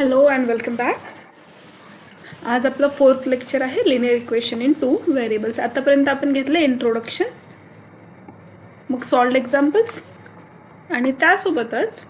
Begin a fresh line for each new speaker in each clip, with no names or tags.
Hello and welcome back. आज आपलं 4th lecture आहे लिनियर इक्वेशन इन 2 व्हेरिएबल्स. आतापर्यंत आपण घेतलं इंट्रोडक्शन, मग सॉल्व्ड एक्झाम्पल्स आणि त्यासोबतच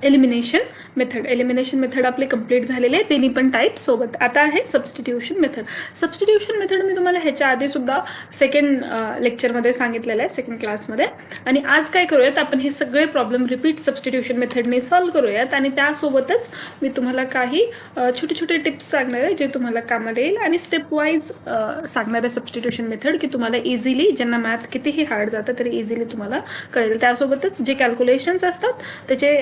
एलिमिनेशन मेथड. एलिमिनेशन मेथड आपले कंप्लीट झालेले आहे, तिन्ही पण टाईप सोबत. आता आहे सबस्टिट्यूशन मेथड. सबस्टिट्यूशन मेथड मी तुम्हाला ह्याच्या आधीसुद्धा सेकंड लेक्चरमध्ये सांगितलेलं आहे, सेकंड क्लासमध्ये. आणि आज काय करूयात, आपण हे सगळे प्रॉब्लेम रिपीट सबस्टिट्यूशन मेथडने सॉल्व्ह करूयात. आणि त्यासोबतच मी तुम्हाला काही छोटे छोटे टिप्स सांगणार आहे जे तुम्हाला कामाला येईल, आणि स्टेप वाईज सांगणार आहे सबस्टिट्यूशन मेथड, की तुम्हाला इझिली, ज्यांना मॅथ कितीही हार्ड जातं तरी इझिली तुम्हाला कळेल. त्यासोबतच जे कॅल्क्युलेशन्स असतात त्याचे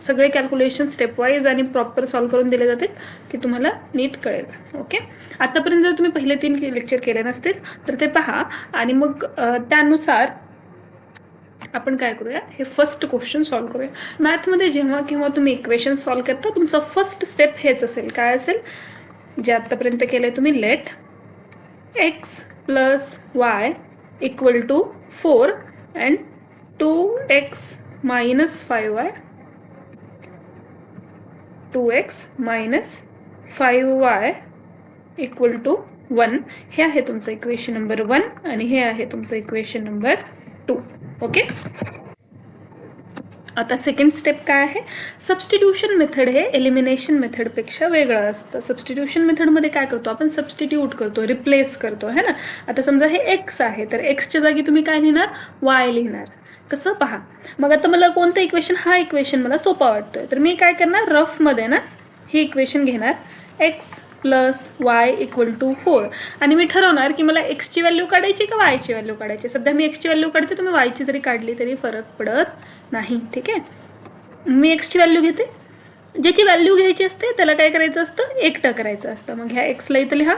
सगळे कॅल्क्युलेशन स्टेप वाईज आणि प्रॉपर सॉल्व्ह करून दिले जातील, की तुम्हाला नीट कळेल. ओके, आतापर्यंत जर तुम्ही पहिले 3 लेक्चर केले नसतील तर ते पहा, आणि मग त्यानुसार आपण काय करूया, हे फर्स्ट क्वेश्चन सॉल्व्ह करूया. मॅथमध्ये जेव्हा केव्हा तुम्ही इक्वेशन सॉल्व्ह करता, तुमचं फर्स्ट स्टेप हेच असेल. काय असेल, जे आतापर्यंत केलंय तुम्ही, let x plus y equal to 4 and 2x minus 5y 2x minus 5y equal to 1. हे आहे तुमचं इक्वेशन नंबर 1 आणि हे आहे तुमचं इक्वेशन नंबर 2. ओके, आता सेकंड स्टेप काय आहे, सबस्टिट्यूशन मेथड हे एलिमिनेशन मेथडपेक्षा वेगळं असतं. सबस्टिट्यूशन मेथडमध्ये काय करतो आपण, सबस्टिट्यूट करतो, रिप्लेस करतो, है ना. आता समजा हे x आहे, तर एक्सच्या जागी तुम्ही काय लिहिणार, y लिहिणार. कसं पहा, मग आता मला कोणतं इक्वेशन, हा इक्वेशन मला सोपा वाटतोय, तर मी काय करणार, रफमध्ये ना हे इक्वेशन घेणार, x plus y equal to 4, आणि मी ठरवणार की मला एक्सची व्हॅल्यू काढायची का वायची व्हॅल्यू काढायची. सध्या मी एक्सची व्हॅल्यू काढते, तुम्ही वायची जरी काढली तरी फरक पडत नाही. ठीक आहे, मी एक्सची व्हॅल्यू घेते. ज्याची व्हॅल्यू घ्यायची असते त्याला काय करायचं असतं, एकटं करायचं असतं. मग ह्या एक्सला इथं लिहा,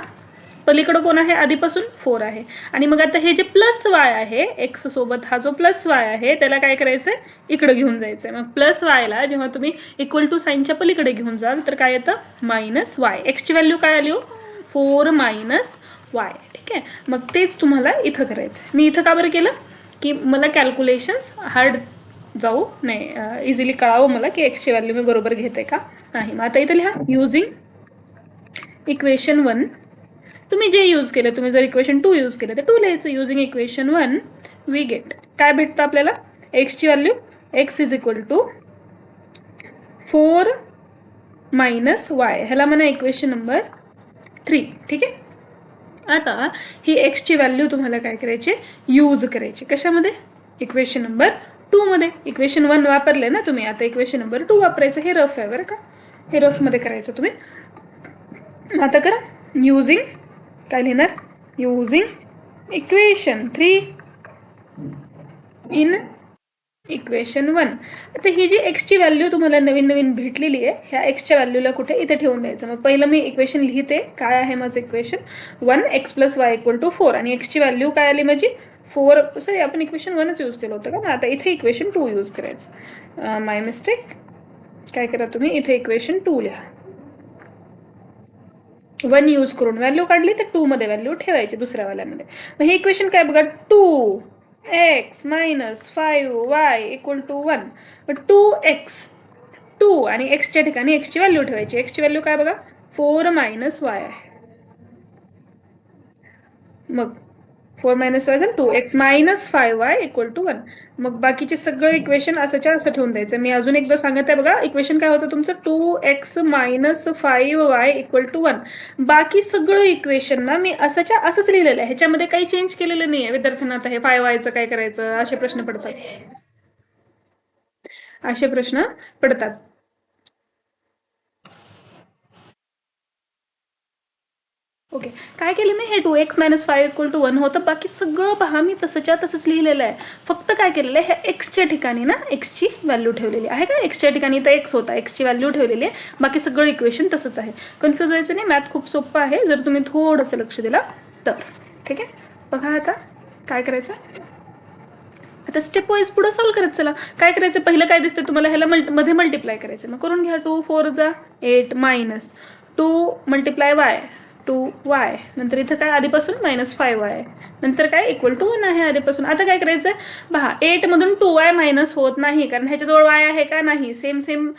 पलीकडं कोण आहे, आधीपासून 4 आहे. आणि मग आता हे जे प्लस वाय आहे, एक्स सोबत हा जो प्लस वाय आहे त्याला काय करायचं आहे, इकडं घेऊन जायचं आहे. मग प्लस वायला जेव्हा तुम्ही इक्वल टू साईनच्या पलीकडे घेऊन जाल तर काय येतं, मायनस वाय. एक्सची व्हॅल्यू काय आली हो, 4 मायनस वाय. ठीक आहे, मग तेच तुम्हाला इथं करायचं. मी इथं का बरं केलं, की मला कॅल्क्युलेशन्स हार्ड जाऊ नाही, इझिली कळावं मला की एक्सची व्हॅल्यू मी बरोबर घेते का नाही. मग आता इथं लिहा, युझिंग इक्वेशन 1. तुम्ही जे यूज केलं, तुम्ही जर इक्वेशन 2 यूज केलं तर 2 लिहायचं. युझिंग इक्वेशन 1 वी गेट, काय भेटतं आपल्याला, एक्सची value, x is equal to 4 minus y, ह्याला म्हणा इक्वेशन नंबर 3. ठीक आहे, आता ही एक्सची व्हॅल्यू तुम्हाला काय करायची, यूज करायची. कशामध्ये, इक्वेशन नंबर 2 मध्ये. इक्वेशन 1 वापरले ना तुम्ही, आता इक्वेशन नंबर 2 वापरायचं. हे रफ आहे बरं का, हे रफमध्ये करायचं तुम्ही. आता करा, युझिंग काय लिहिणार, युझिंग इक्वेशन 3 इन इक्वेशन 1. आता ही जी एक्सची व्हॅल्यू तुम्हाला नवीन नवीन भेटलेली आहे, ह्या एक्सच्या व्हॅल्यूला कुठे इथे ठेवून द्यायचं. मग पहिलं मी इक्वेशन लिहिते, काय आहे माझं equation 1, x plus y equal to 4, आणि एक्सची व्हॅल्यू काय आली माझी 4. सॉरी, आपण इक्वेशन 1च यूज केलं होतं का, मग आता इथे इक्वेशन 2 यूज करायचं. माय मिस्टेक. काय करा तुम्ही, इथे इक्वेशन 2 लिहा. 1 यूज करून व्हॅल्यू काढली तर 2 मध्ये व्हॅल्यू ठेवायची, दुसऱ्या वाल्यामध्ये. मग हे इक्वेशन काय बघा, 2x minus 5y equal to 1. मग 2x 2 आणि एक्सच्या ठिकाणी एक्सची व्हॅल्यू ठेवायची. एक्सची व्हॅल्यू काय बघा, 4 मायनस वाय आहे. मग 4 मायनस वाय झालं 2x minus 5y equal to 1. मग बाकीचे सगळं इक्वेशन असंच्या असं ठेवून द्यायचं. मी अजून एकदा सांगत आहे बघा, इक्वेशन काय होतं तुमचं, 2x minus 5y equal to 1. बाकी सगळं इक्वेशन ना मी असंच्या असंच लिहिलेलं आहे, ह्याच्यामध्ये काही चेंज केलेलं नाही आहे. विद्यार्थ्यांना आता हे 5yचं काय करायचं, असे प्रश्न पडतात, असे प्रश्न पडतात. ओके, काय केलं मी, हे 2x मायनस 5 इक्वल टू 1 होतं. बाकी सगळं पहा मी तसंच्या तसंच लिहिलेलं आहे. फक्त काय केलेलं आहे, ह्या एक्सच्या ठिकाणी ना एक्सची व्हॅल्यू ठेवलेली आहे का, एक्सच्या ठिकाणी तर एक्स होता, एक्सची व्हॅल्यू ठेवलेली आहे. बाकी सगळं इक्वेशन तसंच आहे. कन्फ्यूज व्हायचं नाही, मॅथ खूप सोपं आहे जर तुम्ही थोडंसं लक्ष दिलं तर. ठीक आहे, बघा आता काय करायचं, आता स्टेप वाईज पुढे सॉल्व्ह करत चला. काय करायचं, पहिलं काय दिसतं तुम्हाला, ह्याला मध्ये मल्टिप्लाय करायचं. मग करून घ्या, 2 4 जा 8 मायनस 2 मल्टिप्लाय वाय 2y, नंतर इथं काय आधीपासून -5y, नंतर काय इक्वल टू 1 आहे आधीपासून. आता काय करायचं आहे पहा, 8 मधून 2y मायनस होत नाही कारण ह्याच्याजवळ y आहे का नाही. सेम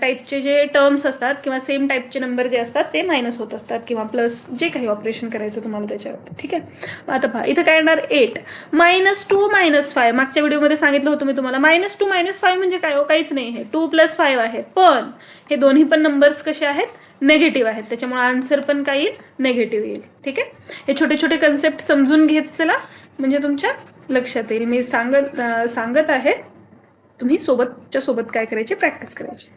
टाईपचे जे टर्म्स असतात किंवा सेम टाईपचे नंबर जे असतात ते मायनस होत असतात किंवा प्लस जे काही ऑपरेशन करायचं तुम्हाला त्याच्यावर. ठीक आहे, आता पहा इथं काय येणार 8 -2 -5. मागच्या व्हिडिओमध्ये सांगितलं होतं मी तुम्हाला -2 -5 म्हणजे काय हो, काहीच नाही, हे 2 + 5 आहे. पण हे दोन्ही पण नंबर्स कसे आहेत, नेगेटिव्ह आहेत, त्याच्यामुळे आन्सर पण काय येईल, नेगेटिव्ह येईल. ठीक आहे, हे छोटे छोटे कन्सेप्ट समजून घेत चला म्हणजे तुमच्या लक्षात येईल. मी सांगत आहे, तुम्ही सोबतच्या सोबत काय करायचे, प्रॅक्टिस करायची.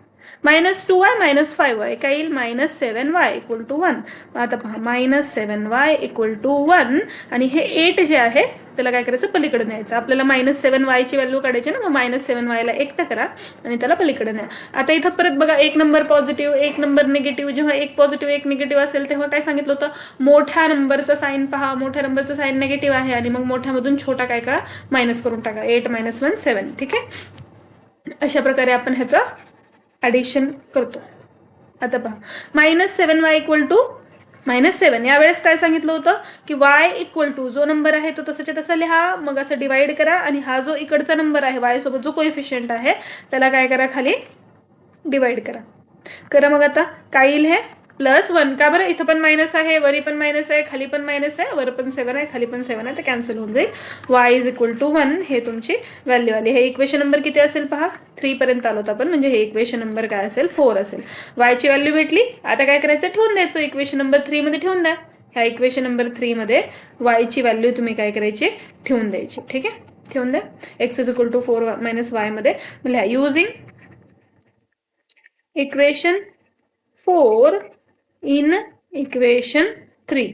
-2y -5y काय येईल, -7y = 1. आता पहा -7y = 1 आणि हे 8 जे आहे त्याला काय करायचं, पलीकडे न्यायचं. आपल्याला -7y ची व्हॅल्यू काढायची ना, मग -7y ला एकटं करा आणि त्याला पलीकडे न्या. आता इथं परत बघा, एक नंबर पॉझिटिव्ह एक नंबर निगेटिव्ह. जेव्हा एक पॉझिटिव्ह एक निगेटिव्ह असेल तेव्हा काय सांगितलं होतं, मोठ्या नंबरचा साईन पहा, मोठ्या नंबरचा साईन निगेटिव्ह आहे आणि मग मोठ्यामधून छोटा काय करा, मायनस करून टाका. 8 - 1 7. ठीक आहे, अशा प्रकारे आपण ह्याचा ॲडिशन करतो. आता पहा -7y = -7. यावेळेस काय सांगितलं होतं की y जो नंबर आहे तो तसाच्या तसा लिहा, मग असं डिवाइड करा आणि हा जो इकडचा नंबर आहे y सोबत जो कोएफिशियंट आहे त्याला काय करा, खाली डिवाइड करा. मग आता काय येईल, हे +1. का बरं, इथं पण मायनस आहे, वरी पण मायनस आहे, खाली पण मायनस आहे, वर पण 7 आहे, खाली पण 7 आहे, तर कॅन्सल होऊन जाईल. y = 1 हे तुमची व्हॅल्यू आली. हे इक्वेशन नंबर किती असेल पहा, 3 पर्यंत आलो होता आपण, म्हणजे हे इक्वेशन नंबर काय असेल, 4 असेल. y ची व्हॅल्यू भेटली. आता काय करायचं, ठेवून द्यायचं, इक्वेशन नंबर 3 मध्ये ठेवून द्या. ह्या इक्वेशन नंबर 3 मध्ये y ची व्हॅल्यू तुम्ही काय करायची, ठेवून द्यायची. ठीक आहे, ठेवून द्या. x = 4 - y मध्ये लिहा, using equation 4 in equation 3.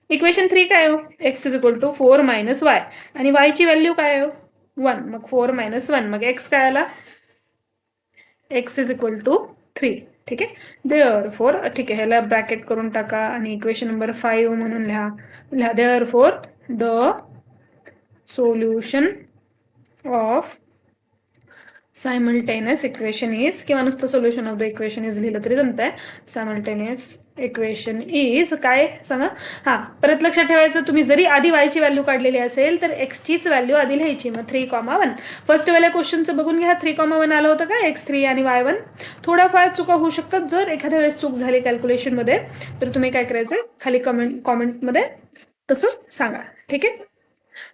Equation 3 काय हो, x = 4 - y आणि y ची व्हॅल्यू काय हो, 1. मग 4 - 1, मग x काय आला, x = 3. ठीक आहे, देअरफॉर, ठीक आहे, ह्याला ब्रॅकेट करून टाका आणि इक्वेशन नंबर 5 म्हणून लिहा. Therefore the solution of simultaneous equation is, किंवा नुसतं solution of the equation is लिहिलं तरी जमत आहे. सायमल्टेनियस इक्वेशन इज काय सांगा. हां, परत लक्षात ठेवायचं, तुम्ही जरी आधी y ची व्हॅल्यू काढलेली असेल तर x चीच व्हॅल्यू आधी लिहायची. मग 3,1. फर्स्ट वाल्या क्वेश्चनचं बघून घ्या, 3,1 आलं होतं का, x3 आणि y1. थोड्याफार चुका होऊ शकतात, जर एखाद्या वेळेस चूक झाली कॅल्क्युलेशनमध्ये तर तुम्ही काय करायचं, खाली कॉमेंटमध्ये तसं सांगा. ठीक आहे,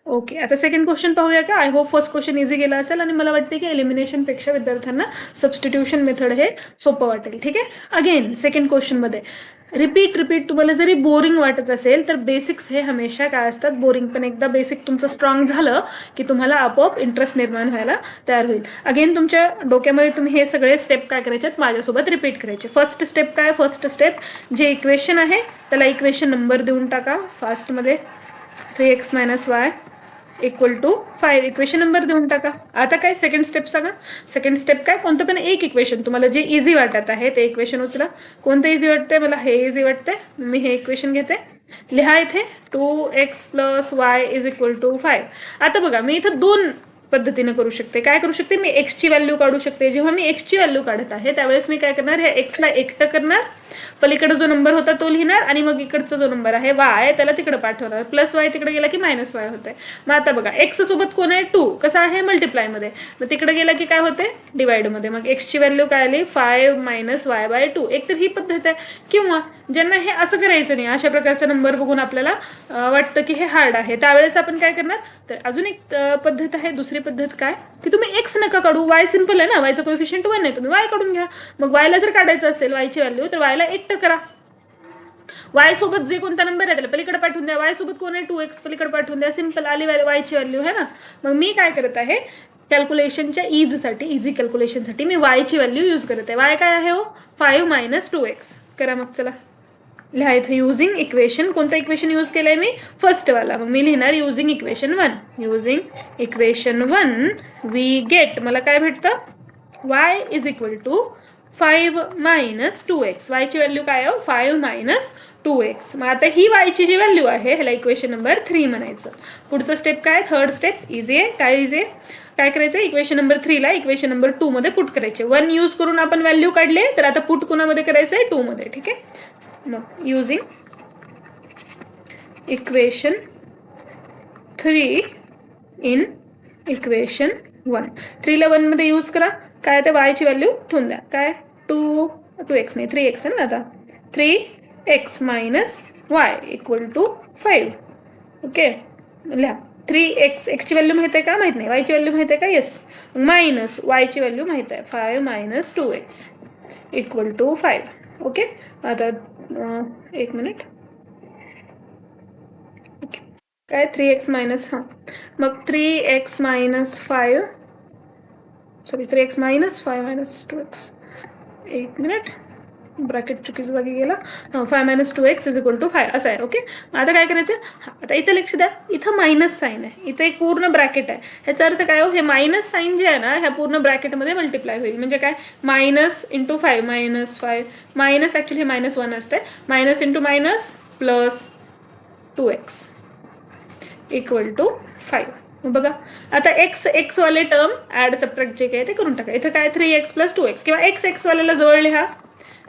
ओके. आता सेकंड क्वेश्चन पाहूया का. I hope first question easy गेला असेल आणि मला वाटते की एलिमिनेशन पेक्षा विद्यार्थ्यांना सबस्टिट्यूशन मेथड हे सोपं वाटेल. ठीक आहे, अगेन सेकंड क्वेश्चन मध्ये रिपीट तुम्हाला जरी बोरिंग वाटत असेल तर बेसिक्स हे हमेशा काय असतात, बोरिंग. पण एकदा बेसिक तुमचं स्ट्रॉंग झालं की तुम्हाला आपोआप इंटरेस्ट निर्माण व्हायला तयार होईल. अगेन तुमच्या डोक्यामध्ये तुम्ही हे सगळे स्टेप काय करायचे, माझ्यासोबत रिपीट करायचे. फर्स्ट स्टेप काय, फर्स्ट स्टेप जे इक्वेशन आहे त्याला इक्वेशन नंबर देऊन टाका. फास्टमध्ये 3x - y = 5 इक्वेशन नंबर देऊन टाका. आता काय सेकंड स्टेप सांगा. सेकंड स्टेप काय, कोणतं पण एक इक्वेशन तुम्हाला जे इझी वाटत आहे ते इक्वेशन उचला. कोणतं इझी वाटतंय, मला हे इझी वाटतंय, मी हे इक्वेशन घेते. लिहा इथे 2x + y = 5. आता बघा, मी इथं 2 पद्धतीने करू शकते. काय करू शकते, मी x ची व्हॅल्यू काढू शकते. जेव्हा मी x ची व्हॅल्यू काढत आहे त्यावेळेस मी काय करणार, ह्या x ला एकटं करणार, पलीकडे जो नंबर होता तो लिहिणार आणि मग इकडचा जो नंबर आहे y त्याला तिकडे पाठवणार. +y तिकडे गेला की -y होतंय. मग आता बघा, x सोबत कोण आहे, 2 कसा आहे, मल्टिप्लाय मध्ये. मग तिकडे गेला की काय होते, डिवाइड मध्ये. मग x ची व्हॅल्यू काय आली, 5 - y/2. एकतर ही पद्धत आहे, किंवा ज्यांना हे असं करायचं नाही, अशा प्रकारचा नंबर बघून आपल्याला वाटतं की हे हार्ड आहे, त्यावेळेस आपण काय करणार, तर अजून एक पद्धत आहे. दुसरी पद्धत काय की तुम्ही x नका काढू, y सिंपल आहे ना, y चा कोएफिशियंट 1 आहे, तुम्ही y काढून घ्या. मग y ला जर काढायचं असेल y ची व्हॅल्यू, तर y ला एकटं करा. y सोबत जे कोणता नंबर आहे त्याला पलीकडे पाठवून द्या. y सोबत कोण आहे, 2x पलीकडे पाठवून द्या. सिंपल आली y ची व्हॅल्यू आहे ना. मग मी काय करत आहे, कॅल्क्युलेशनच्या इझी कॅल्क्युलेशनसाठी मी y ची व्हॅल्यू यूज करत आहे. y काय आहे हो, 5 - 2x. करा मग, चला लिहा इथे युजिंग इक्वेशन. कोणतं इक्वेशन यूज केलंय मी, फर्स्ट वाला. मग मी लिहिणार using equation 1. Using equation 1 we get, मला काय भेटतं, y = 5 - 2x. y ची व्हॅल्यू काय आहे, 5 - 2x. मग आता ही y ची जी व्हॅल्यू आहे ह्याला इक्वेशन नंबर 3 म्हणायचं. पुढचं स्टेप काय, थर्ड स्टेप इझी आहे. काय इझी आहे, काय करायचं, इक्वेशन नंबर 3 ला इक्वेशन नंबर 2 मध्ये पुट करायचे. 1 यूज करून आपण व्हॅल्यू काढले, तर आता पुट कुणामध्ये करायचं आहे, 2 मध्ये. ठीक आहे, मग युजिंग इक्वेशन 3 इन इक्वेशन 1. 3ला 1 मध्ये यूज करा. काय ते वायची व्हॅल्यू ठेवून द्या. काय 2x नाही 3x आहे ना आता. 3x minus y equal to 5. Okay लिहा. 3x ची व्हॅल्यू माहिती आहे का? माहित नाही. y ची व्हॅल्यू माहिती आहे का? येस. मायनस y ची व्हॅल्यू माहिती आहे. 5 minus 2x equal to 5. Okay आता 1 मिनिट. ओके काय 3x मायनस मग 3x minus 5 sorry 3x minus 5 minus 2x. 1 minute bracket चुकीचा जागी गेला. 5 minus 2x is equal to 5 असं आहे. ओके आता काय करायचं? आता इथं लक्ष द्या. इथं मायनस साईन आहे. इथं एक पूर्ण ब्रॅकेट आहे. ह्याचा अर्थ काय हो? हे मायनस साईन जे आहे ना ह्या पूर्ण ब्रॅकेटमध्ये मल्टिप्लाय होईल. म्हणजे काय minus into 5 minus 5 minus actually हे मायनस 1 असते. Minus into minus plus 2x equal to 5. बघा आता एक्स वाले टर्म ॲड सबट्रॅक्ट जे काय ते करून टाका. इथं काय 3x प्लस 2x किंवा एक्स वाल्याला जवळ लिहा.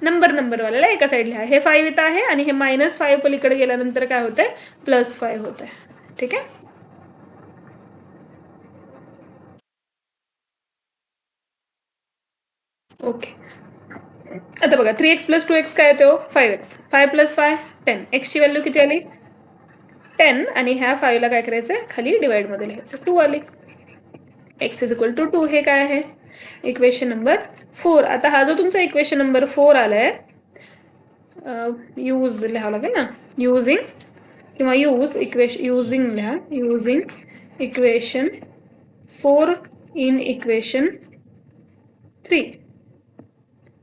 नंबरवाल्याला एका साईड लिहा. हे 5 इथं आहे आणि हे मायनस 5 पलीकडे गेल्यानंतर काय होतंय? प्लस 5 होत आहे. ठीक आहे. ओके आता बघा 3x प्लस 2x काय येतो? 5x. 5 प्लस 5 10. x ची व्हॅल्यू किती आली? 10 आणि ह्या 5ला काय करायचं? खाली डिवाइडमध्ये लिहायचं. 2 आली. x इज इक्वल टू 2 हे काय आहे? Equation number 4. आता हा जो तुमचा इक्वेशन नंबर 4 आलाय यूज लिहावं लागेल ना. युजिंग किंवा यूज इक्वेशन युजिंग लिहा. Using equation 4 in equation 3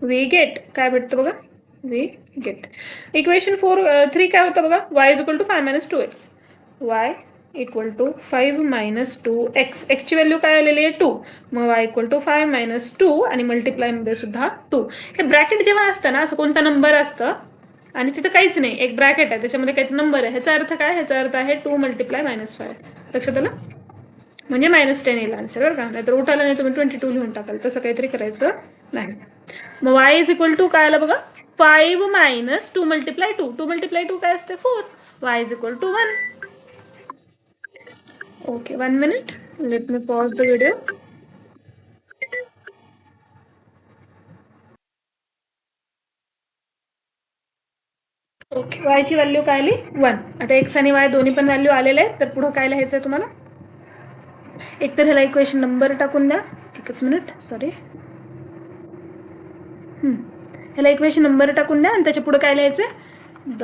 we get काय भेटतं बघा? वी गेट इक्वेशन 3 काय होतं बघा? y is equal to 5 minus 2x. y equal to 5 minus 2x. एक्सची व्हॅल्यू काय आलेली आहे? 2. मग y इक्वल टू 5 मायनस 2 आणि मल्टिप्लायमध्ये सुद्धा 2. हे ब्रॅकेट जेव्हा असतं ना असं कोणता नंबर असतं आणि तिथं काहीच नाही एक ब्रॅकेट आहे त्याच्यामध्ये काहीतरी नंबर आहे. ह्याचा अर्थ काय? ह्याचा अर्थ आहे 2 मल्टिप्लाय मायनस 5. लक्षात आलं? म्हणजे मायनस 10 येईल आन्सर बरं का. नाहीतर उठाला नाही तुम्ही 22 लिहून टाकाल. तसं काहीतरी करायचं नाही. मग y इज इक्वल टू काय आलं बघा? 5 मायनस 2 मल्टिप्लाय 2. 2 मल्टिप्लाय 2 काय असते? 4. y is equal to 1. Okay 1 minute. Let me pause the video. Okay y ची व्हॅल्यू काय आली? 1. आता x आणि y दोन्ही पण व्हॅल्यू आलेले आहेत. तर पुढं काय लिहायचं आहे तुम्हाला? एकतर ह्याला इक्वेशन नंबर टाकून द्या. एकच मिनिट सॉरी. ह्याला इक्वेशन नंबर टाकून द्या आणि त्याच्या पुढे काय लिहायचं? The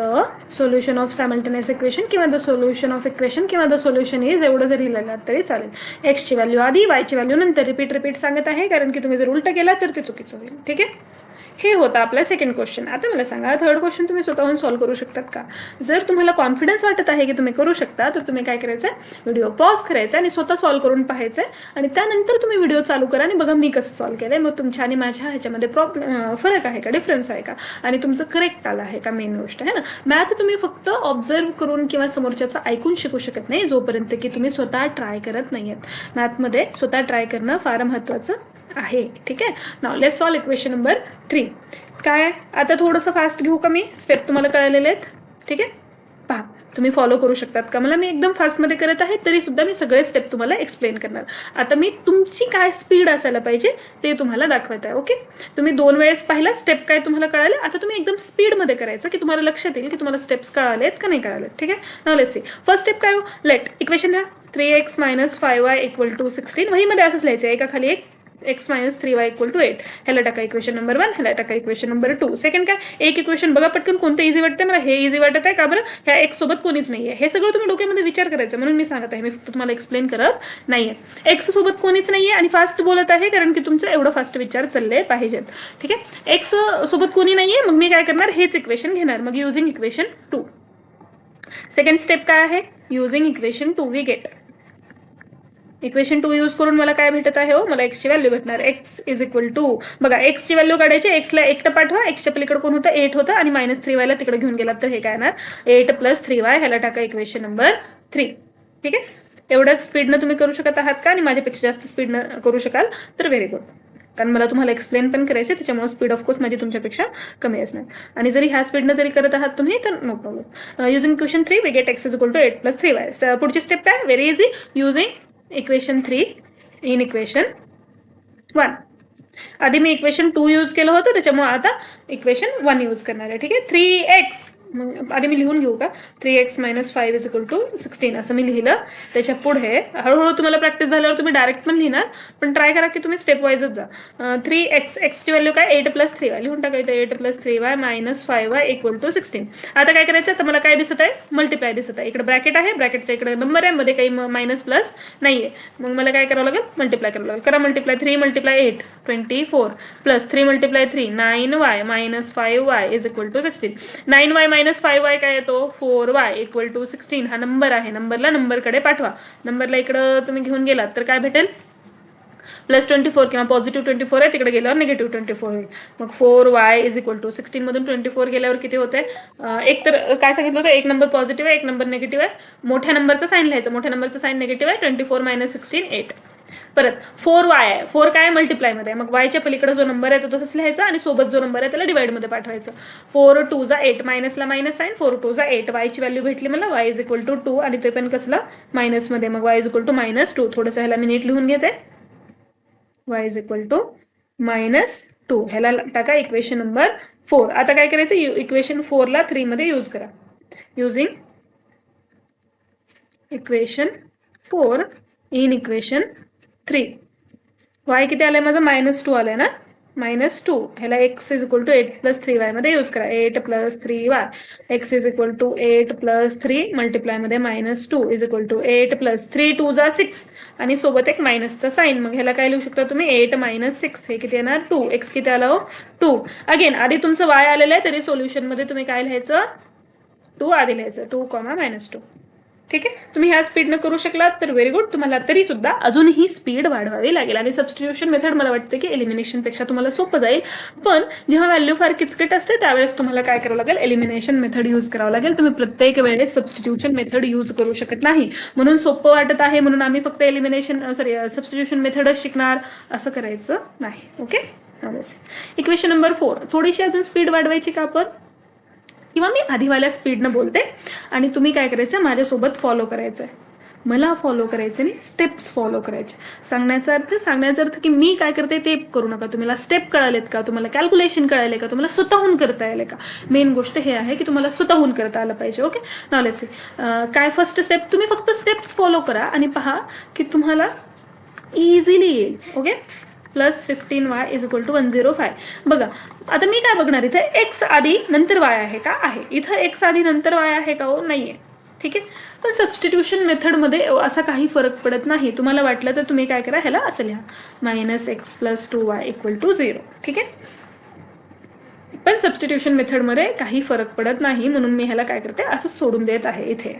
solution of simultaneous equation किंवा द सोल्युशन ऑफ इक्वेशन किंवा द सोल्युशन इज एवढं जरी लिहिलं तरी चालेल. एक्सची व्हॅल्यू आधी वायची व्हॅल्यू नंतर. रिपीट सांगत आहे कारण की तुम्ही जर उलटं केला तर ते चुकीचं होईल. ठीक आहे. हे होतं आपला सेकंड क्वेश्चन. आता मला सांगा थर्ड क्वेश्चन तुम्ही स्वतःहून सॉल्व्ह करू शकतात का? जर तुम्हाला कॉन्फिडन्स वाटत आहे की तुम्ही करू शकता तर तुम्ही काय करायचं? व्हिडिओ पॉज करायचा आणि स्वतः सॉल्व्ह करून पाहायचं आणि त्यानंतर तुम्ही व्हिडिओ चालू करा आणि बघा मी कसं सॉल्व्ह केलंय. मग तुमच्या आणि माझ्या ह्याच्यामध्ये फरक आहे का? डिफरन्स आहे का? आणि तुमचं करेक्ट आलं आहे का? मेन गोष्ट आहे ना. मॅथ तुम्ही फक्त ऑब्झर्व करून किंवा समोरच्याचं ऐकून शिकू शकत नाही जोपर्यंत की तुम्ही स्वतः ट्राय करत नाही आहेत. मॅथमध्ये स्वतः ट्राय करणं फार महत्त्वाचं आहे. ठीक आहे. Now let's solve equation number 3. काय आता थोडंसं फास्ट घेऊ का? मी स्टेप तुम्हाला कळलेले आहेत. ठीक आहे. पहा तुम्ही फॉलो करू शकतात का? मला मी एकदम फास्टमध्ये करत आहे तरी सुद्धा मी सगळे स्टेप तुम्हाला एक्सप्लेन करणार. आता मी तुमची काय स्पीड असायला पाहिजे ते तुम्हाला दाखवत आहे. ओके तुम्ही 2 वेळेस पाहिला स्टेप काय तुम्हाला कळाले. आता तुम्ही एकदम स्पीडमध्ये करायचं की तुम्हाला लक्षात येईल की तुम्हाला स्टेप्स कळालेत का नाही कळालेत. ठीक आहे. Now let's see. First step काय हो? लेट इक्वेशन लिहा. 3x minus 5y equal to 16. वहीमध्ये असंच लिहायचं एका खाली एक. x minus 3y equal to 8. ह्याला टाका इक्वेशन नंबर 1. ह्याला टाका इक्वेशन नंबर 2. सेकंड काय? एक इक्वेशन बघा पटकन कोणतं इझी वाटतं मला? हे इझी वाटत आहे का बरं? ह्या x सोबत कोणीच नाही आहे. हे सगळं तुम्ही डोक्यामध्ये विचार करायचं म्हणून मी सांगत आहे. मी फक्त तुम्हाला एक्सप्लेन करत नाही आहे. x सोबत कोणीच नाही आहे आणि फास्ट बोलत आहे कारण की तुमचं एवढं फास्ट विचार चालले पाहिजेत. ठीक आहे. x सोबत कोणी नाही आहे मग मी काय करणार? हेच इक्वेशन घेणार. मग युजिंग इक्वेशन 2. सेकंड स्टेप काय आहे? Using equation 2 we get. Equation 2 use करून मला काय भेटत आहे हो? मला एक्सची व्हॅल्यू भेटणार. एक्स इज इक्वल टू बघा एक्सची व्हॅल्यू काढायची. एक्सला एकटं पाठवा. एक्सच्या पलीकडे कोण होतं? 8 होतं आणि मायनस 3y तिकडे घेऊन गेलात तर हे काय येणार? 8 प्लस 3y. ह्याला टाका इक्वेशन नंबर 3. ठीक आहे. एवढ्याच स्पीडनं तुम्ही करू शकत आहात का? आणि माझ्यापेक्षा जास्त स्पीडनं करू शकाल तर व्हेरी गुड. कारण मला तुम्हाला एक्सप्लेन पण करायचं, त्याच्यामुळे स्पीड ऑफकोर्स माझी तुमच्यापेक्षा कमी असणार. आणि जरी ह्या स्पीडनं जरी करत आहात तुम्ही तर no problem. Using equation 3 we get x is equal to 8 + 3y. पुढची स्टेप काय, very easy. Using equation 3 in equation 1. आधी मी इक्वेशन 2 यूज केलं होतं, त्याच्यामुळे आता इक्वेशन 1 यूज करणार आहे. ठीक आहे. 3x, मग आधी मी लिहून घेऊ का, 3x - 5 इज इक्वल टू 16 असं मी लिहिलं. त्याच्या पुढे हळूहळू तुम्हाला प्रॅक्टिस झाल्यावर तुम्ही डायरेक्ट पण लिहिणार, पण ट्राय करा की तुम्ही स्टेप वाईजच जा. 3x, एक्सची व्हॅल्यू काय, 8 + 3y लिहून टाकायचं. 8 + 3y - 5y इक्वल टू 16. आता काय करायचं, आता मला काय दिसत आहे, मल्टिप्लाय दिसत आहे. इकडे ब्रॅकेट आहे, ब्रॅकेटच्या इकडे नंबर आहे, मध्ये काही मायनस प्लस नाही आहे. मग मला काय करावं लागेल, मल्टिप्लाय करावं लागेल. करा multiply. 3 × 8 24 plus 3 × 3 9y - 5y is equal to 16. 9y - 5y काय येतो, 4y इक्वल टू 16. हा नंबर आहे, नंबरला नंबरकडे पाठवा. नंबरला इकडं तुम्ही घेऊन गेलात तर काय भेटेल, +24 किंवा पॉझिटिव्ह 24 आहे, तिकडे गेल्यावर निगेटिव्ह 24 होईल. मग 4y इज इक्वल टू 16 मधून 24 गेल्यावर किती होते, एक तर काय सांगितलं होतं, एक नंबर पॉझिटिव्ह आहे, एक नंबर निगेटिव्ह आहे. मोठ्या नंबरचं साईन लिहायचं, मोठ्या नंबरचं साईन निगेटिव्ह आहे. 24 - 16 8. परत 4y आहे, 4 काय मल्टिप्लायमध्ये, मग वायच्या पलीकडे जो नंबर आहे तो तसंच लिहायचा आणि सोबत जो नंबर आहे त्याला डिवाइडमध्ये पाठवायचं. 4 × 2 = 8, मायनसला मायनस साईन, 4 × 2 = 8. वायची व्हॅल्यू भेटली मला, y इज इक्वल टू 2 आणि ते पण कसला, मायनसमध्ये. मग y इज इक्वल टू -2. थोडंसं ह्याला मी नीट लिहून घेते. y is equal to -2. ह्याला टाका इक्वेशन नंबर 4. आता काय करायचं, इक्वेशन 4 ला 3 मध्ये यूज करा. Using equation 4 in equation 3. y किती आलंय माझं, -2 आलंय ना, -2. ह्याला x is equal to 8 + 3y मध्ये यूज करा. 8 + 3y, x is equal to 8 + 3 मल्टिप्लायमध्ये -2 इज इक्वल टू 8 + 3 2 = 6 आणि सोबत एक मायनसचा साईन. मग ह्याला काय लिहू शकता तुम्ही, 8 - 6. हे किती येणार, 2. x किती आला हो, 2. अगेन आधी तुमचं y आलेलं आहे, तरी सोल्युशनमध्ये तुम्ही काय लिहायचं, 2 आधी लिहायचं, 2, -2. ठीक आहे. तुम्ही ह्या स्पीडनं करू शकलात तर व्हेरी गुड. तुम्हाला तरी सुद्धा अजूनही स्पीड वाढवावी लागेल. आणि सबस्टिट्यूशन मेथड मला वाटतं की एलिमिनेशनपेक्षा तुम्हाला सोपं जाईल, पण जेव्हा व्हॅल्यू फार किचकट असते त्यावेळेस तुम्हाला काय करावं लागेल, एलिमिनेशन मेथड यूज करावं लागेल. तुम्ही प्रत्येक वेळेस सबस्टिट्यूशन मेथड यूज करू शकत नाही. म्हणून सोपं वाटत आहे म्हणून आम्ही फक्त सबस्टिट्यूशन मेथडच शिकणार असं करायचं नाही. ओके. Equation number 4. थोडीशी अजून स्पीड वाढवायची का आपण, किंवा मी आधीवाल्या स्पीडनं बोलते आणि तुम्ही काय करायचं, माझ्यासोबत फॉलो करायचं आहे. मला फॉलो करायचं नाही, स्टेप्स फॉलो करायचे. सांगण्याचा अर्थ की मी काय करते ते करू नका. तुम्हाला स्टेप कळालेत का, तुम्हाला कॅल्क्युलेशन कळाले का, तुम्हाला स्वतःहून करता आले का. मेन गोष्ट हे आहे की तुम्हाला स्वतःहून करता आलं पाहिजे. ओके. Now let's see. काय फर्स्ट स्टेप, तुम्ही फक्त स्टेप्स फॉलो करा आणि पहा की तुम्हाला इझिली येईल. Okay. +15y is equal to 105. बघा आता मी काय बघणार, इथे x आधी नंतर y आहे का, आहे. इथं x आधी नंतर y आहे का, हो नाहीये. ठीक आहे. पण सबस्टिट्यूशन मेथडमध्ये असा काही फरक पडत नाही. तुम्हाला वाटलं तर तुम्ही काय करा, ह्याला असं लिहा, -x + 2y इक्वल टू 0. ठीक आहे. पण सबस्टिट्यूशन मेथडमध्ये काही फरक पडत नाही म्हणून मी ह्याला काय करते, असं सोडून देत आहे इथे.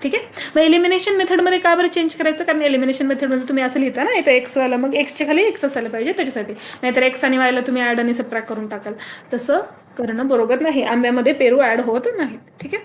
ठीक आहे. मग एलिमिनेशन मेथडमध्ये का बरं चेंज करायचं, कारण एलिमिनेशन मेथडमध्ये तुम्ही असं लिहिता ना, इथं x वाला, मग x खाली x असायला पाहिजे त्याच्यासाठी. नाहीतर x आणि y ला तुम्ही ॲड आणि सबट्रॅक्ट करून टाकाल. तसं करणं बरोबर नाही. आंब्यामध्ये पेरू ॲड होत नाही. ठीक आहे.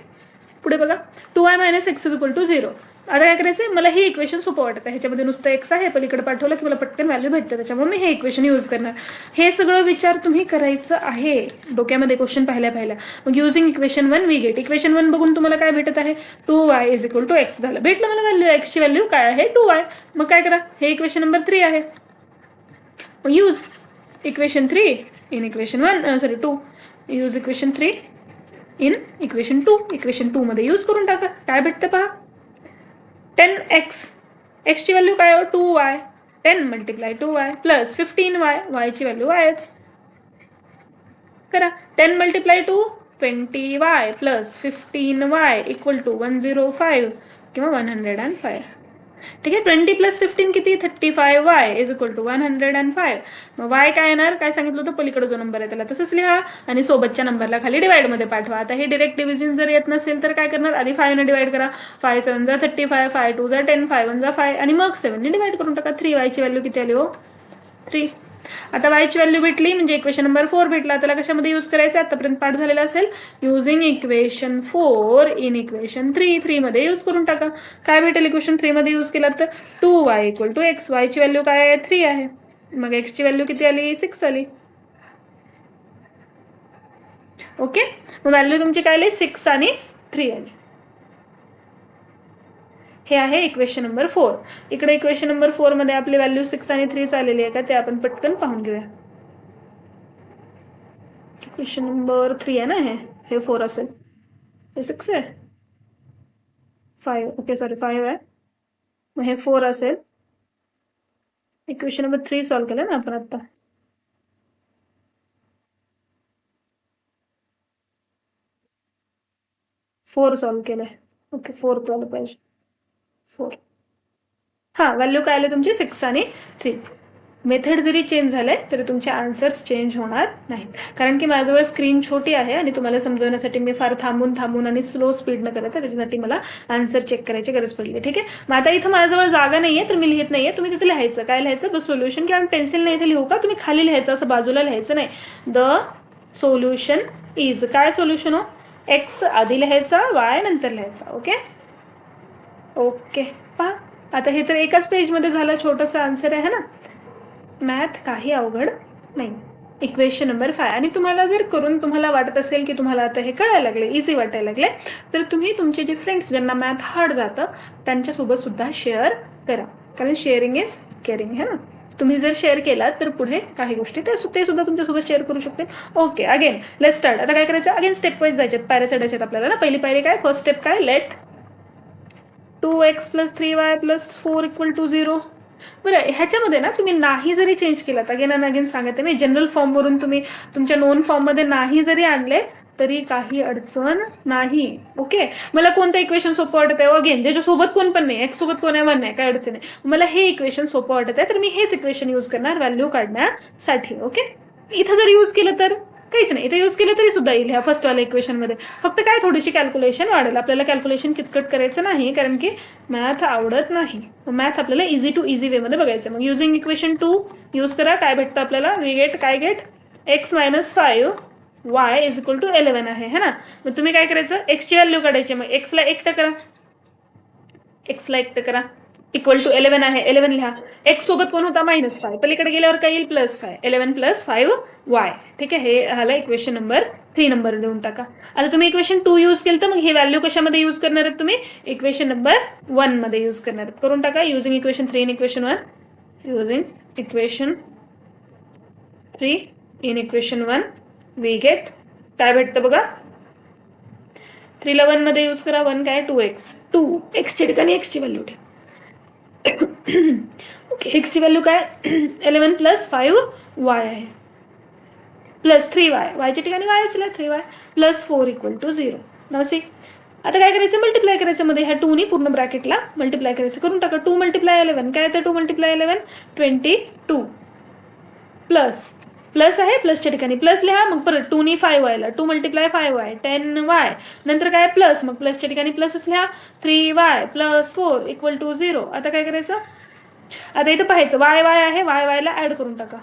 पुढे बघा, 2y - x is equal to 0. आता काय करायचं, मला हे इक्वेशन सोपं वाटत आहे. ह्याच्यामध्ये नुसतं x आहे, पलीकडे पाठवलं की मला पटकन व्हॅल्यू भेटते, त्याच्यामुळे मी हे इक्वेशन यूज करणार. हे सगळं विचार तुम्ही करायचं आहे डोक्यामध्ये क्वेश्चन पाहिल्या. मग using equation 1 we get. Equation 1 बघून तुम्हाला काय भेटत आहे, 2y is equal to x झालं. भेटलं मला व्हॅल्यू, x ची व्हॅल्यू काय आहे, 2y. मग काय करा, हे इक्वेशन नंबर 3 आहे. मग use equation 3 in equation 2. Use equation 3 in equation 2. Equation 2 मध्ये यूज करून टाका. काय भेटतं पहा, 10x, x ची व्हॅल्यू काय, 2y. 10 × 2y plus 15y, y ची व्हॅल्यू yच. करा, 10 × 2 20y plus 15y equal to 105 किंवा 105. ठीक आहे. 20 + 15 किती, 35y इज इक्वल टू 105. मग y काय येणार, काय सांगितलं होतं, पलीकडे जो नंबर आहे त्याला तसंच लिहा आणि सोबतच्या नंबरला खाली डिवाइडमध्ये पाठवा. आता हे डायरेक्ट डिव्हिजन जर येत नसेल तर काय करणार, आधी 5 ने डिवाइड करा. 5 7 = 35, 5 2 = 10, 5 1 = 5 आणि मग 7 ने डिवाइड करून टाका. 3y ची व्हॅल्यू किती आली हो, 3. आता y ची व्हॅल्यू भेटली म्हणजे इक्वेशन नंबर 4 भेटला. त्याला कशामध्ये यूज करायचं, आतापर्यंत पाठ झालेला असेल. युझिंग इक्वेशन 4 इन इक्वेशन 3 मध्ये यूज करून टाका. काय भेटेल इक्वेशन 3 मध्ये यूज केला तर, 2y = x. y ची व्हॅल्यू काय आहे, 3 आहे. मग एक्सची व्हॅल्यू किती आली 6 आली. ओके, मग व्हॅल्यू तुमची काय आली 6 आणि 3 आली. हे आहे इक्वेशन नंबर 4. इकडे इक्वेशन नंबर 4 मध्ये आपली व्हॅल्यू 6 आणि 3 आलेली आहे का ते आपण पटकन पाहून घेऊया. इक्वेशन नंबर 3 आहे ना, हे 4 असेल, हे 6 आहे, 5 ओके सॉरी 5 आहे, मग हे 4 असेल. इक्वेशन नंबर 3 सॉल्व्ह केलं ना आपण आता. फोर सॉल्व्ह केलंय. ओके 4 आलं पाहिजे. 4 हां, व्हॅल्यू काय आले तुमची 6 आणि 3. मेथड जरी चेंज झाले तरी तुमचे आन्सर्स चेंज होणार नाहीत, कारण की माझ्याजवळ स्क्रीन छोटी आहे आणि तुम्हाला समजवण्यासाठी मी फार थांबून आणि स्लो स्पीडनं करत आहे, त्याच्यासाठी मला आन्सर चेक करायची गरज पडली. ठीक आहे, मग आता इथं माझ्याजवळ जागा नाही आहे तर मी लिहित नाही आहे. तुम्ही तिथे लिहायचं, काय लिहायचं, द सोल्युशन, किंवा पेन्सिलने इथे लिहू का, तुम्ही खाली लिहायचं, असं बाजूला लिहायचं नाही. द सोल्युशन इज, काय सोल्युशन हो, एक्स आधी लिहायचा, वाय नंतर लिहायचा. ओके ओके, पहा आता हे तर एकाच पेजमध्ये झालं, छोटंसं आन्सर आहे ना. मॅथ काही अवघड नाही. Equation number 5. आणि तुम्हाला जर करून तुम्हाला वाटत असेल की तुम्हाला आता हे कळायला लागले, इझी वाटायला लागले, तर तुम्ही तुमचे जे फ्रेंड्स ज्यांना मॅथ हार्ड जातं त्यांच्यासोबत सुद्धा शेअर करा, कारण शेअरिंग इज केअरिंग है ना. तुम्ही जर शेअर केलात तर पुढे काही गोष्टी ते सुद्धा तुमच्यासोबत शेअर करू शकतील. Okay, again let start. आता काय करायचं, अगेन स्टेप वाईज जायचे, पायऱ्या चढायच्यात आपल्याला ना. पहिली पायरी काय, फर्स्ट स्टेप काय, लेट 2x + 3y + 4 = 0. बरं, ह्याच्यामध्ये ना तुम्ही नाही जरी चेंज केलात, अगेन अँड अगेन सांगते मी, जनरल फॉर्मवरून तुम्ही तुमच्या नोन फॉर्ममध्ये नाही जरी आणले तरी काही अडचण नाही. ओके, मला कोणतं इक्वेशन सोपं वाटत आहे, अगेन ज्याच्यासोबत कोण पण नाही, एक्स सोबत कोण आहे 1 आहे, काय अडचण नाही, मला हे इक्वेशन सोपं वाटत आहे तर मी हेच इक्वेशन यूज करणार व्हॅल्यू काढण्यासाठी. ओके, इथं जर यूज केलं तर काहीच नाही, इथे यूज केलं तरी सुद्धा येईल ह्या फर्स्टवाल्या इक्वेशनमध्ये. फक्त काय थोडीशी कॅल्क्युलेशन वाढेल, आपल्याला कॅल्क्युलेशन किचकट करायचं नाही, कारण की मॅथ आवडत नाही. मॅथ आपल्याला इझी टू इझी वेमध्ये बघायचं. मग युजिंग इक्वेशन 2 यूज करा, काय भेटतं आपल्याला, वी गेट, काय गेट, x - 5 y = 11 आहे है ना. मग तुम्ही काय करायचं, एक्सची व्हॅल्यू काढायची, मग एक्सला एकटं करा, एक्सला एकटं करा, = 11 आहे, 11 लिहा. एक्स सोबत कोण होता, -5, पलीकडे गेल्यावर काय येईल, +5, 11 + 5y. ठीक आहे, हे आलं इक्वेशन नंबर 3 नंबर देऊन टाका. आता तुम्ही इक्वेशन 2 यूज केलं तर मग हे व्हॅल्यू कशामध्ये यूज करणार आहेत तुम्ही, इक्वेशन नंबर 1 मध्ये यूज करणार आहेत. करून टाका, using equation 3 in equation 1, using equation 3 in equation 1 we get, काय भेटतं बघा, 3 ला 1 मध्ये यूज करा, 1 काय, 2x, 2x ठिकाणी एक्सची व्हॅल्यू ठेवा. ओके, एक्सची व्हॅल्यू काय, 11 + 5y आहे, +3y, वायच्या ठिकाणी y च, 3y + 4 = 0. नाव सी, आता काय करायचं, मल्टिप्लाय करायचं, मध्ये ह्या 2 नी पूर्ण ब्रॅकेटला मल्टिप्लाय करायचं. करून टाका, 2 × 11 काय येतं, 2 × 11 22, प्लस आहे, प्लसच्या ठिकाणी प्लस लिहा, मग परत 2 नी 5y, 2 × 5y 10y, नंतर काय प्लस, मग प्लसच्या ठिकाणी प्लसच लिहा, 3y + 4 = 0. आता काय करायचं, आता इथं पाहायचं, y आहे, y ला ऍड करून टाका,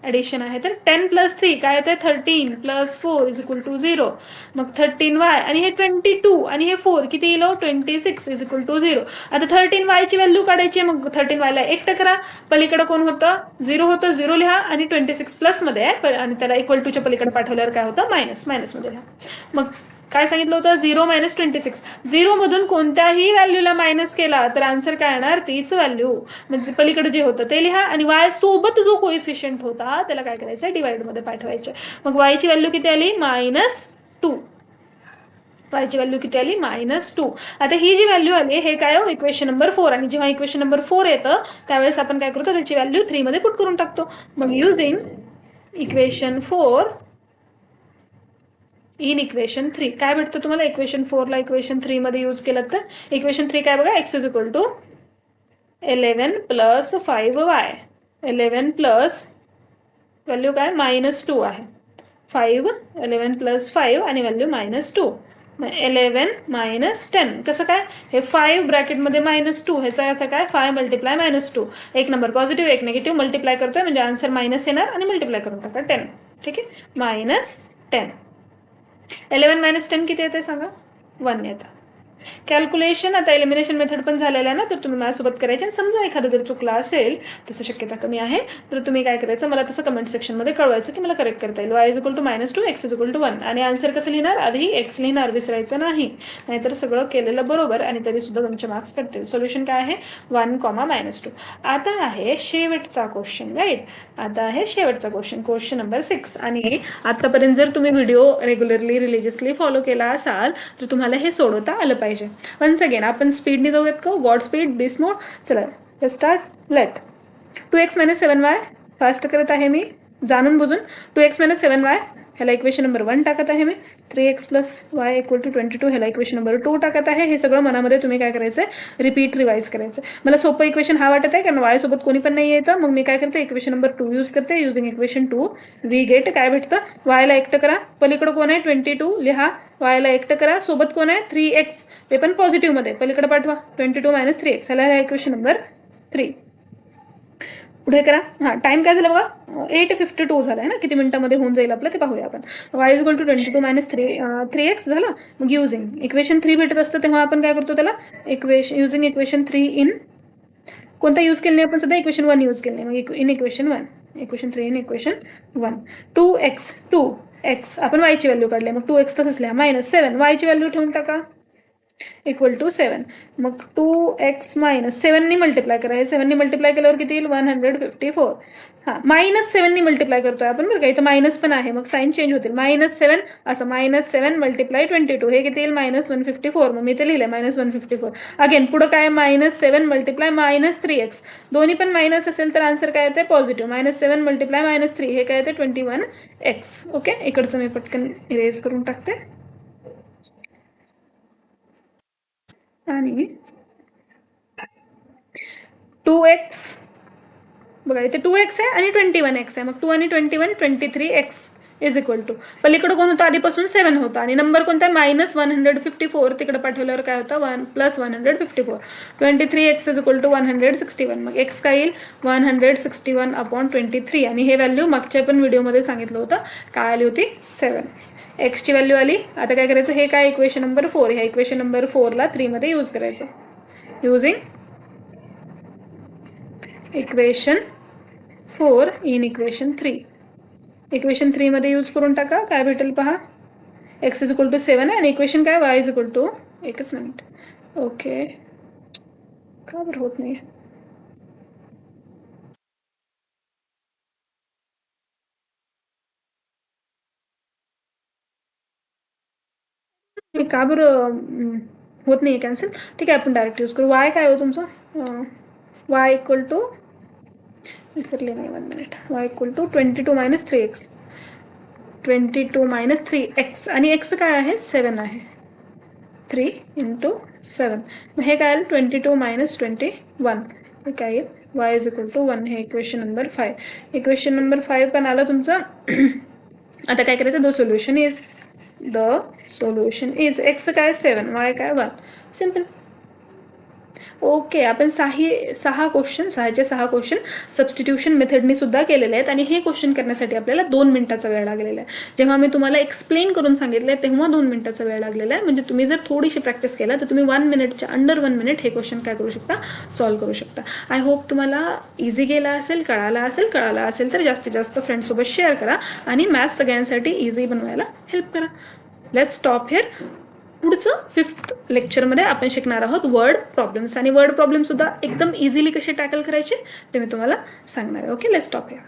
ॲडिशन आहे, तर 10 + 3 काय येतं, 13 + 4 = 0. मग 13y आणि हे 22 आणि हे 4 किती येईल, 26 = 0. आता 13y ची व्हॅल्यू काढायची, मग 13y ला एकटं करा, पलीकडे कोण होतं, 0 होतं, 0 लिहा, आणि 26 प्लसमध्ये आहे आणि त्याला = च्या पलीकडे पाठवल्यावर काय होतं, मायनसमध्ये लिहा. मग काय सांगितलं होतं, 0 - 26, 0 मधून कोणत्याही व्हॅल्यूला मायनस केला तर आन्सर काय येणार, तीच व्हॅल्यू, म्हणजे पलीकडे जे होतं ते लिहा, आणि y सोबत जो कोइफिशियंट होता त्याला काय करायचं, डिवाइड मध्ये पाठवायचे. मग y ची व्हॅल्यू किती आली, -2, y ची व्हॅल्यू किती आली, -2. आता ही जी व्हॅल्यू आली हे काय हो, इक्वेशन नंबर 4, आणि जेव्हा इक्वेशन नंबर 4 येतं त्यावेळेस आपण काय करतो, त्याची व्हॅल्यू 3 मध्ये पुट करून टाकतो. मग युजिंग इक्वेशन 4 इन इक्वेशन 3 काय भेटतं तुम्हाला, इक्वेशन 4 ला इक्वेशन 3 मध्ये यूज केलं तर इक्वेशन 3 काय बघा, x = 11 + 5y, 11 प्लस व्हॅल्यू काय, -2 आहे, 5, 11 + 5 आणि व्हॅल्यू -2, 11 - 10, कसं काय, हे 5 ब्रॅकेटमध्ये -2, ह्याचा अर्थ काय, 5 × -2, एक नंबर पॉझिटिव्ह एक निगेटिव्ह मल्टिप्लाय करतोय म्हणजे आन्सर मायनस येणार, आणि मल्टिप्लाय करून टाका 10. ठीक आहे, -10, 11 - 10 किती येते सांगा, 1 येतं. कॅल्क्युलेशन आता एलिमिनेशन मेथड पण झालेलं आहे ना, तर तुम्ही माझ्यासोबत करायचे आणि समजा एखादा जर चुकला असेल, तसं शक्यता कमी आहे, तर तुम्ही काय करायचं, मला तसं कमेंट सेक्शनमध्ये कळवायचं की मला करेक्ट करता येईल. y is equal to -2 x is equal to 1 आणि आन्सर कसं लिहिणार, आधी x लिहिणार, विसरायचं नाही, नाहीतर सगळं केलेलं बरोबर आणि तरी सुद्धा तुमचे मार्क्स कटतील. सोल्युशन काय आहे, 1, -2. आता आहे शेवटचा क्वेश्चन, राईट. आता आहे शेवटचा क्वेश्चन नंबर 6. आणि आतापर्यंत जर तुम्ही व्हिडिओ रेग्युलरली रिलिजियसली फॉलो केला असाल तर तुम्हाला हे सोडवता आलं पाहिजे. वन्स अगेन आपण स्पीडने जाऊयात का, वॉट स्पीड, बिस मोड. चला start. Late 2x - 7y fast करत आहे मी जाणून बुजून. 2x - 7y ह्याला इक्वेशन नंबर 1 टाकत आहे मी. 3x + y = 22 ह्याला इक्वेशन नंबर 2 टाकत आहे. हे सगळं मनामध्ये तुम्ही काय करायचं आहे, रिपीट रिवाईज करायचं. मला सोपं इक्वेशन हा वाटत आहे कारण y सोबत कोणी पण नाही येतं, मग मी काय करते, इक्वेशन नंबर 2 यूज करते. युझिंग इक्वेशन 2 वी गेट काय भेटतं, y ला एकटं करा, पलीकडं कोण आहे 22 लिहा, y ला एकटं करा, सोबत कोण आहे 3x, ते पण पॉझिटिव्हमध्ये पलीकडे पाठवा, 22 - 3x ह्याला इक्वेशन नंबर 3. पुढे करा. हां, टाइम काय झाला बघा, 8:52 झाला आहे ना, किती मिनिटामध्ये होऊन जाईल आपलं ते पाहूया आपण. y is equal to 22 - 3x झालं. मग युझिंग इक्वेशन 3 भेटत असतं तेव्हा आपण काय करतो, त्याला युझिंग इक्वेशन 3 इन कोणता यूज केलं नाही आपण, सध्या इक्वेशन 1 यूज केलं नाही, मग in equation 1, equation 3 in equation 1. 2x आपण y ची व्हॅल्यू काढली, मग 2x तसंच लिहा, -7 y ची व्हॅल्यू ठेवून टाका इक्वल टू 7. मग 2x - 7 नी मल्टिप्लाय करा, हे 7 नी मल्टिप्लाय केल्यावर किती येईल, 154. हां, -7 नी मल्टिप्लाय करतोय आपण बरं का, इथं मायनस पण आहे, मग साईन चेंज होतील, -7 असं, -7 × 22 हे किती येईल, -154. मग मी ते लिहिलं -154. अगेन पुढं काय, -7 × -3x, दोन्ही पण मायनस असेल तर आन्सर काय येते, पॉझिटिव्ह. -7 × -3 हे काय येते, 21x. ओके, इकडचं मी पटकन इरेज करून टाकते. आणि 2x बघा इथे 2x आहे आणि 21x आहे, मग 2 आणि 21 23x इज इक्वल टू, पलीकडे कोण होतं, आधीपासून 7 होता आणि नंबर कोणता आहे, -154, तिकडे पाठवल्यावर काय होतं, 1 + 154. 23x is equal to 161. मग x काय येईल, 161/23 आणि हे व्हॅल्यू मागच्या पण व्हिडिओमध्ये सांगितलं होतं, काय आली होती, 7. x ची व्हॅल्यू आली. आता काय करायचं, हे काय इक्वेशन नंबर 4, ह्या इक्वेशन नंबर 4 ला 3 मध्ये यूज करायचं. Using equation 4 in equation 3, equation 3 मध्ये यूज करून टाका, काय भेटेल पहा, x इज इक्वल टू 7 आहे आणि इक्वेशन काय, y इज इक्वल टू, एकच मिनिट, ओके का बरं होत नाही, का बरं होत नाही कॅन्सल. ठीक आहे, आपण डायरेक्ट यूज करू. y काय हो तुमचं, y इक्वल टू, विसरले नाही, 1 minute, y equal to 22 - 3x, 22 - 3x आणि x काय आहे, 7 आहे, 3 × 7. मग हे काय आलं, 22 - 21, हे काय येईल, y इज इक्वल टू 1. हे इक्वेशन नंबर 5, इक्वेशन नंबर 5 पण आलं तुमचं. आता काय करायचं, द सोल्युशन इज x काय 7, y काय 1, सिम्पल. ओके, आपण 6 क्वेश्चन सबस्टिट्यूशन मेथडने सुद्धा केलेले आहेत आणि हे क्वेश्चन करण्यासाठी आपल्याला 2 मिनिटाचा वेळ लागलेला आहे. जेव्हा मी तुम्हाला एक्सप्लेन करून सांगितलं तेव्हा 2 मिनिटाचा वेळ लागलेला आहे. म्हणजे तुम्ही जर थोडीशी प्रॅक्टिस केला तर तुम्ही 1 मिनिटच्या अंडर 1 मिनिट हे क्वेश्चन काय करू शकता, सॉल्व्ह करू शकता. आय होप तुम्हाला इझी गेला असेल, कळाला असेल तर जास्तीत जास्त फ्रेंड्ससोबत शेअर करा आणि मॅथ्स सगळ्यांसाठी इझी बनवायला हेल्प करा. Let's stop here. पुढचं 5th लेक्चरमध्ये आपण शिकणार आहोत वर्ड प्रॉब्लेम्स आणि वर्ड प्रॉब्लेम सुद्धा एकदम इझिली कसे टॅकल करायचे ते मी तुम्हाला सांगणार आहे. Okay, let's stop here.